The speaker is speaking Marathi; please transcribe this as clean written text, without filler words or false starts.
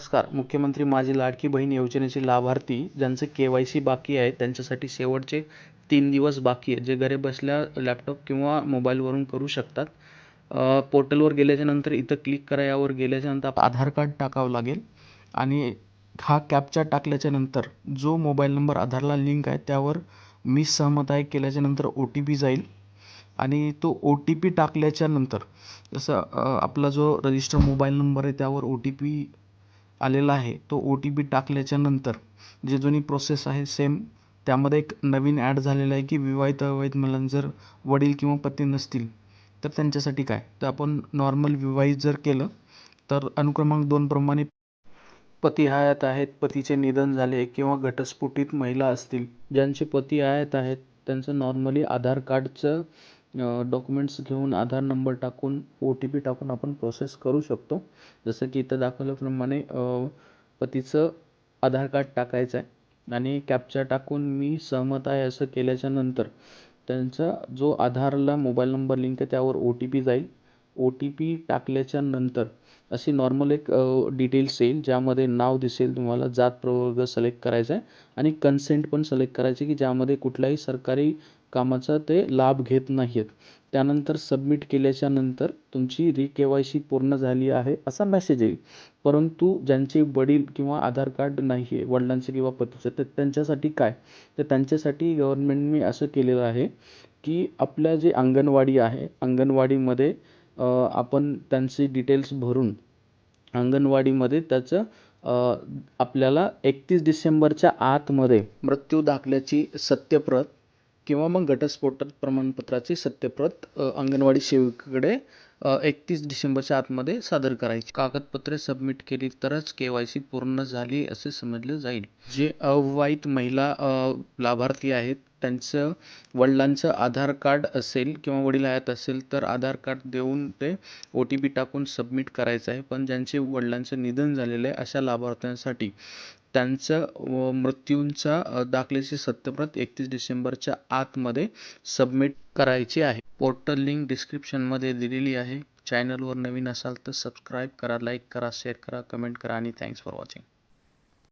नमस्कार. मुख्यमंत्री माझी लाडकी बहीण योजनेचे लाभार्थी ज्यांचे KYC बाकी आहे त्यांच्यासाठी शेवटचे 3 दिवस बाकी आहे, जे घरी बसल्या लॅपटॉप किंवा मोबाईलवरून करू शकतात. पोर्टलवर गेल्याच्यानंतर इथं क्लिक करा. यावर गेल्याच्यानंतर आधार कार्ड टाकावं लागेल आणि हा कॅप्चा टाकल्याच्यानंतर जो मोबाईल नंबर आधारला लिंक आहे त्यावर मी सहमत आहे केल्याच्यानंतर OTP जाईल आणि तो OTP टाकल्याच्यानंतर जसं आपला जो रजिस्टर मोबाईल नंबर आहे त्यावर OTP आलेला आहे, तो OTP टाकल्याच्यानंतर जे जुनी प्रोसेस आहे सेम त्यामध्ये एक नवीन ॲड झालेला आहे की विवाहित अविवाहित मुलांना जर वडील किंवा पती नसतील तर त्यांच्यासाठी काय, तर आपण नॉर्मल विवाहित जर केलं तर अनुक्रमांक 2 प्रमाणे पती हयात आहेत, पतीचे निधन झाले किंवा घटस्फोटित महिला असतील ज्यांचे पती हयात आहेत त्यांचं नॉर्मली आधार कार्डचं डॉक्युमेंट्स घेऊन आधार नंबर टाकून OTP टाकून आपण प्रोसेस करू शकतो. जसं की इथं दाखवल्याप्रमाणे पतीचं आधार कार्ड टाकायचं आहे आणि कॅप्चा टाकून मी सहमत आहे असं केल्याच्यानंतर त्यांचा जो आधारला मोबाईल नंबर लिंक आहे त्यावर OTP जाईल. OTP टाकल्याच्या नंतर अशी नॉर्मल एक डिटेल्स येईल ज्यामध्ये नाव दिसेल, तुम्हाला जात प्रवर्ग सिलेक्ट करायचा आहे आणि कन्सेंट पण सिलेक्ट करायचे की ज्यामध्ये कुठल्याही सरकारी कामाचा ते लाभ घेत नाही आहेत. त्यानंतर सबमिट केल्याच्यानंतर तुमची KYC पूर्ण झाली आहे असा मेसेज येईल. परंतु ज्यांचे वडील किंवा आधार कार्ड नाही आहे वडिलांचे किंवा पतीचं, तर त्यांच्यासाठी काय, तर त्यांच्यासाठी गव्हर्नमेंटने असं केलेलं आहे की आपल्या जे अंगणवाडी आहे अंगणवाडीमध्ये आपण त्यांची डिटेल्स भरून अंगणवाडीमध्ये त्याचं आपल्याला 31 डिसेंबरच्या आतमध्ये मृत्यू दाखल्याची सत्यप्रत किंवा मग घटस्फोट प्रमाणपत्राची सत्यप्रत अंगणवाडी सेविकेकडे 31 डिसेंबरच्या आतमध्ये सादर करायची. कागदपत्रे सबमिट केली तरच KYC पूर्ण झाली असे समजले जाईल. जे अविवाहित महिला लाभार्थी आहेत त्यांचं वडिलांचं आधार कार्ड असेल किंवा वडील हयात असेल तर आधार कार्ड देऊन ते OTP टाकून सबमिट करायचं आहे. पण ज्यांचे वडिलांचं निधन झालेलं आहे अशा लाभार्थ्यांसाठी त्यांचं मृत्यूंचा दाखल्याची सत्यप्रत 31 डिसेंबरच्या आतमध्ये सबमिट करायची आहे. पोर्टल लिंक डिस्क्रिप्शनमध्ये दिलेली आहे. चॅनलवर नवीन असाल तर सबस्क्राईब करा, लाईक करा, शेअर करा, कमेंट करा आणि थँक्स फॉर वॉचिंग.